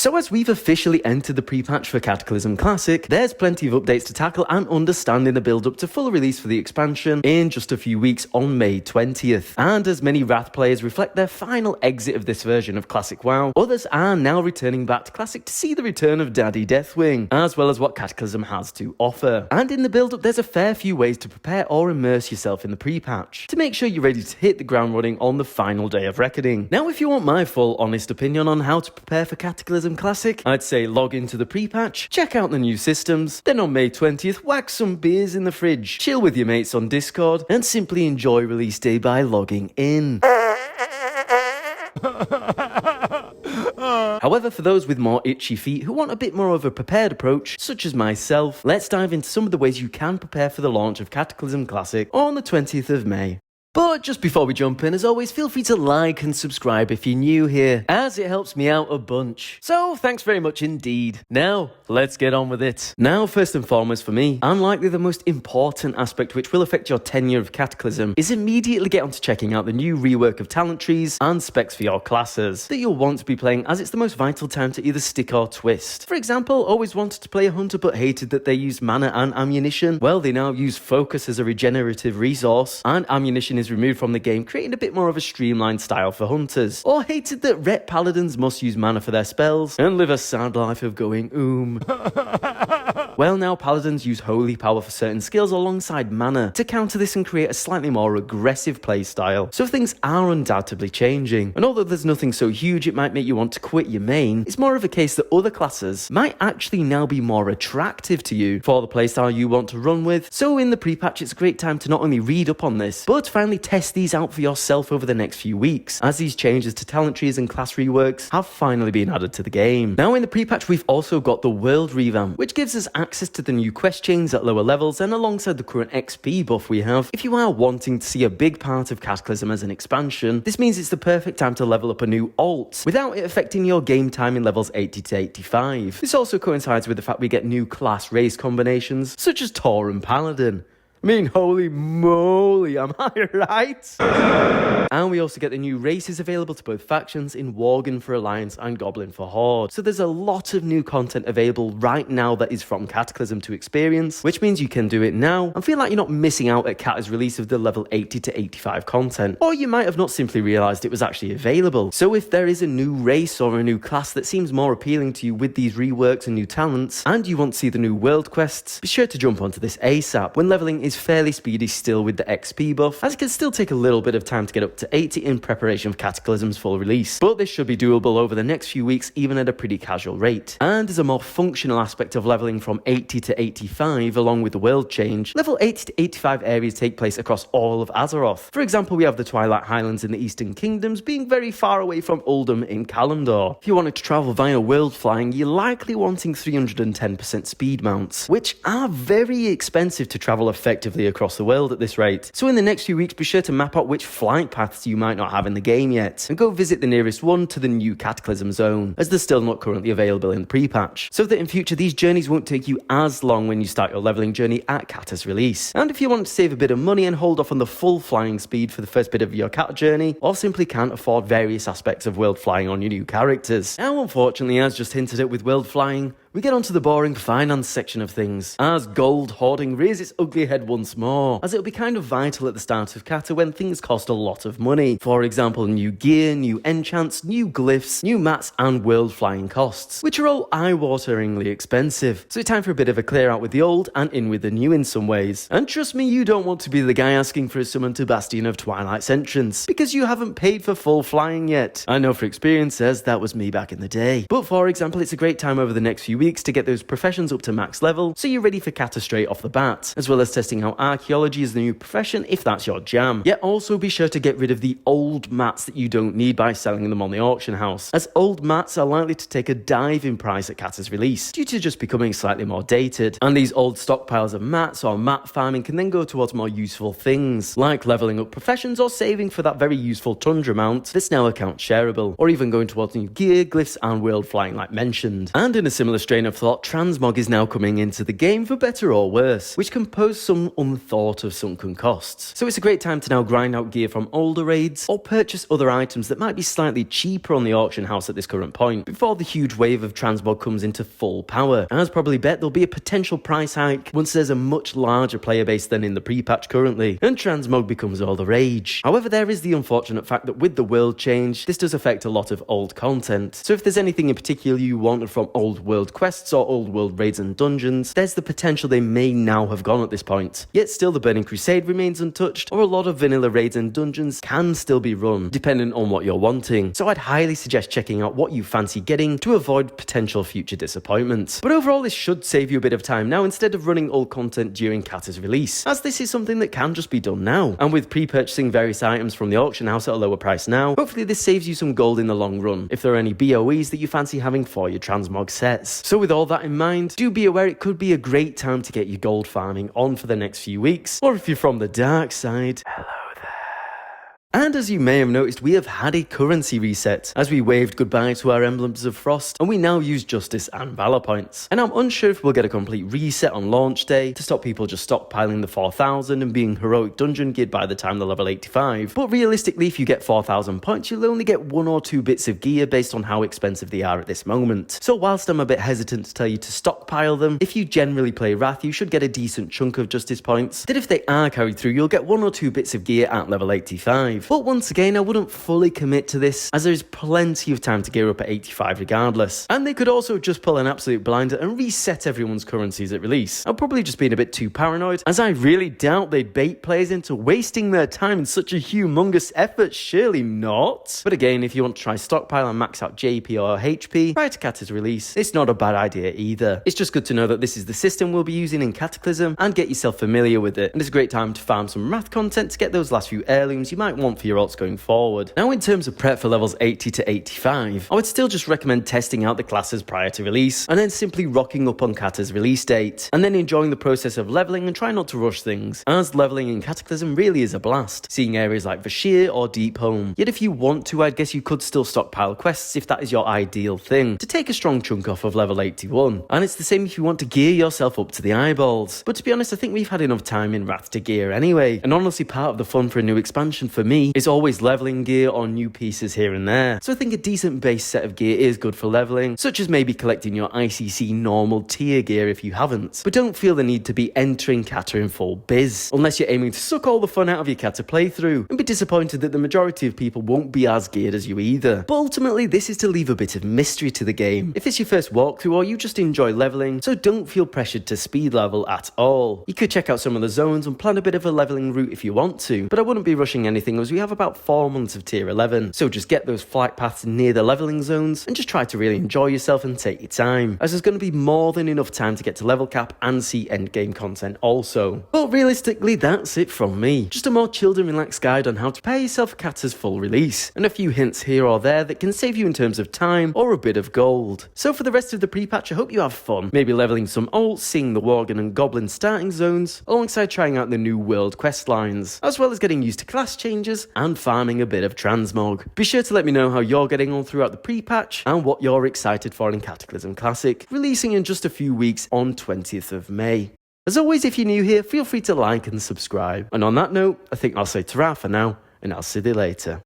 So as we've officially entered the pre-patch for Cataclysm Classic, there's plenty of updates to tackle and understand in the build-up to full release for the expansion in just a few weeks on May 20th. And as many Wrath players reflect their final exit of this version of Classic WoW, others are now returning back to Classic to see the return of Daddy Deathwing, as well as what Cataclysm has to offer. And in the build-up, there's a fair few ways to prepare or immerse yourself in the pre-patch, to make sure you're ready to hit the ground running on the final day of Reckoning. Now, if you want my full honest opinion on how to prepare for Cataclysm Classic, I'd say log into the pre-patch, check out the new systems, then on May 20th, whack some beers in the fridge, chill with your mates on Discord, and simply enjoy release day by logging in. However, for those with more itchy feet who want a bit more of a prepared approach, such as myself, let's dive into some of the ways you can prepare for the launch of Cataclysm Classic on the 20th of May. But just before we jump in, as always, feel free to like and subscribe if you're new here, as it helps me out a bunch. So, thanks very much indeed. Now, let's get on with it. Now, first and foremost for me, and likely the most important aspect which will affect your tenure of Cataclysm, is immediately get onto checking out the new rework of talent trees and specs for your classes that you'll want to be playing, as it's the most vital time to either stick or twist. For example, always wanted to play a hunter but hated that they used mana and ammunition. Well, they now use focus as a regenerative resource, and ammunition is removed from the game, creating a bit more of a streamlined style for hunters. Or hated that ret paladins must use mana for their spells and live a sad life of going Well, now paladins use holy power for certain skills alongside mana to counter this and create a slightly more aggressive playstyle. So things are undoubtedly changing, and although there's nothing so huge it might make you want to quit your main, it's more of a case that other classes might actually now be more attractive to you for the playstyle you want to run with. So in the pre-patch, it's a great time to not only read up on this, but finally test these out for yourself over the next few weeks, as these changes to talent trees and class reworks have finally been added to the game. Now in the pre-patch, we've also got the world revamp, which gives us access to the new quest chains at lower levels, and alongside the current XP buff we have, if you are wanting to see a big part of Cataclysm as an expansion, this means it's the perfect time to level up a new alt without it affecting your game time in levels 80 to 85. This also coincides with the fact we get new class race combinations, such as Tor and Paladin. I mean, holy moly, am I right? And we also get the new races available to both factions in Worgen for Alliance and Goblin for Horde. So there's a lot of new content available right now that is from Cataclysm to experience, which means you can do it now and feel like you're not missing out at Cata's release of the level 80 to 85 content. Or you might have not simply realised it was actually available. So if there is a new race or a new class that seems more appealing to you with these reworks and new talents, and you want to see the new world quests, be sure to jump onto this ASAP, when leveling is fairly speedy still with the XP buff, as it can still take a little bit of time to get up to 80 in preparation for Cataclysm's full release. But this should be doable over the next few weeks, even at a pretty casual rate. And as a more functional aspect of leveling from 80 to 85, along with the world change, level 80 to 85 areas take place across all of Azeroth. For example, we have the Twilight Highlands in the Eastern Kingdoms being very far away from Uldum in Kalimdor. If you wanted to travel via world flying, you're likely wanting 310% speed mounts, which are very expensive to travel effectively across the world at this rate. So in the next few weeks, be sure to map out which flight paths you might not have in the game yet, and go visit the nearest one to the new Cataclysm zone, as they're still not currently available in the pre-patch, so that in future these journeys won't take you as long when you start your leveling journey at Cata's release. And if you want to save a bit of money and hold off on the full flying speed for the first bit of your Cata journey, or simply can't afford various aspects of world flying on your new characters. Now unfortunately, as just hinted at with world flying, we get onto the boring finance section of things, as gold hoarding rears its ugly head once more, as it'll be kind of vital at the start of Cata when things cost a lot of money. For example, new gear, new enchants, new glyphs, new mats, and world flying costs, which are all eye-wateringly expensive. So it's time for a bit of a clear out with the old and in with the new in some ways. And trust me, you don't want to be the guy asking for a summon to Bastion of Twilight's entrance, because you haven't paid for full flying yet. I know for experience, as that was me back in the day. But for example, it's a great time over the next few weeks to get those professions up to max level, so you're ready for Cata straight off the bat, as well as testing out archaeology as the new profession if that's your jam. Yet also be sure to get rid of the old mats that you don't need by selling them on the auction house, as old mats are likely to take a dive in price at Cata's release, due to just becoming slightly more dated. And these old stockpiles of mats or mat farming can then go towards more useful things, like leveling up professions or saving for that very useful Tundra mount that's now account shareable, or even going towards new gear, glyphs and world flying like mentioned. And in a similar strain train of thought, transmog is now coming into the game for better or worse, which can pose some unthought of sunken costs. So it's a great time to now grind out gear from older raids, or purchase other items that might be slightly cheaper on the auction house at this current point, before the huge wave of transmog comes into full power. As probably bet, there'll be a potential price hike once there's a much larger player base than in the pre-patch currently, and transmog becomes all the rage. However, there is the unfortunate fact that with the world change, this does affect a lot of old content. So if there's anything in particular you wanted from old world quests or old world raids and dungeons, there's the potential they may now have gone at this point. Yet still the Burning Crusade remains untouched, or a lot of vanilla raids and dungeons can still be run, depending on what you're wanting. So I'd highly suggest checking out what you fancy getting to avoid potential future disappointments. But overall, this should save you a bit of time now instead of running old content during Cata's release, as this is something that can just be done now. And with pre-purchasing various items from the auction house at a lower price now, hopefully this saves you some gold in the long run, if there are any BOEs that you fancy having for your transmog sets. So with all that in mind, do be aware it could be a great time to get your gold farming on for the next few weeks, or if you're from the dark side, hello. And as you may have noticed, we have had a currency reset, as we waved goodbye to our emblems of frost, and we now use justice and valor points. And I'm unsure if we'll get a complete reset on launch day, to stop people just stockpiling the 4,000 and being heroic dungeon geared by the time they're level 85. But realistically, if you get 4,000 points, you'll only get 1 or 2 bits of gear based on how expensive they are at this moment. So whilst I'm a bit hesitant to tell you to stockpile them, if you generally play Wrath, you should get a decent chunk of justice points, that if they are carried through, you'll get 1 or 2 bits of gear at level 85. But once again, I wouldn't fully commit to this, as there is plenty of time to gear up at 85 regardless. And they could also just pull an absolute blinder and reset everyone's currencies at release. I'm probably just being a bit too paranoid, as I really doubt they'd bait players into wasting their time in such a humongous effort, surely not. But again, if you want to try stockpile and max out JP or HP prior to Cata's release, it's not a bad idea either. It's just good to know that this is the system we'll be using in Cataclysm, and get yourself familiar with it. And it's a great time to farm some Wrath content to get those last few heirlooms you might want for your alts going forward. Now, in terms of prep for levels 80 to 85, I would still just recommend testing out the classes prior to release, and then simply rocking up on Cata's release date, and then enjoying the process of leveling and try not to rush things, as leveling in Cataclysm really is a blast, seeing areas like Vashir or Deep Home. Yet if you want to, I'd guess you could still stockpile quests if that is your ideal thing, to take a strong chunk off of level 81. And it's the same if you want to gear yourself up to the eyeballs. But to be honest, I think we've had enough time in Wrath to gear anyway, and honestly part of the fun for a new expansion for me is always leveling gear or new pieces here and there. So I think a decent base set of gear is good for leveling, such as maybe collecting your ICC normal tier gear if you haven't. But don't feel the need to be entering Cata in full biz, unless you're aiming to suck all the fun out of your Cata playthrough, and be disappointed that the majority of people won't be as geared as you either. But ultimately, this is to leave a bit of mystery to the game, if it's your first walkthrough or you just enjoy leveling, so don't feel pressured to speed level at all. You could check out some of the zones and plan a bit of a leveling route if you want to, but I wouldn't be rushing anything, as we have about 4 months of tier 11, so just get those flight paths near the leveling zones and just try to really enjoy yourself and take your time, as there's going to be more than enough time to get to level cap and see endgame content also. But realistically, that's it from me. Just a more chilled and relaxed guide on how to prepare yourself for Cata's full release, and a few hints here or there that can save you in terms of time or a bit of gold. So for the rest of the pre-patch, I hope you have fun, maybe leveling some alts, seeing the Worgen and Goblin starting zones, alongside trying out the new world quest lines, as well as getting used to class changes and farming a bit of transmog. Be sure to let me know how you're getting on throughout the pre-patch and what you're excited for in Cataclysm Classic, releasing in just a few weeks on 20th of May. As always, if you're new here, feel free to like and subscribe. And on that note, I think I'll say ta-ra for now, and I'll see you later.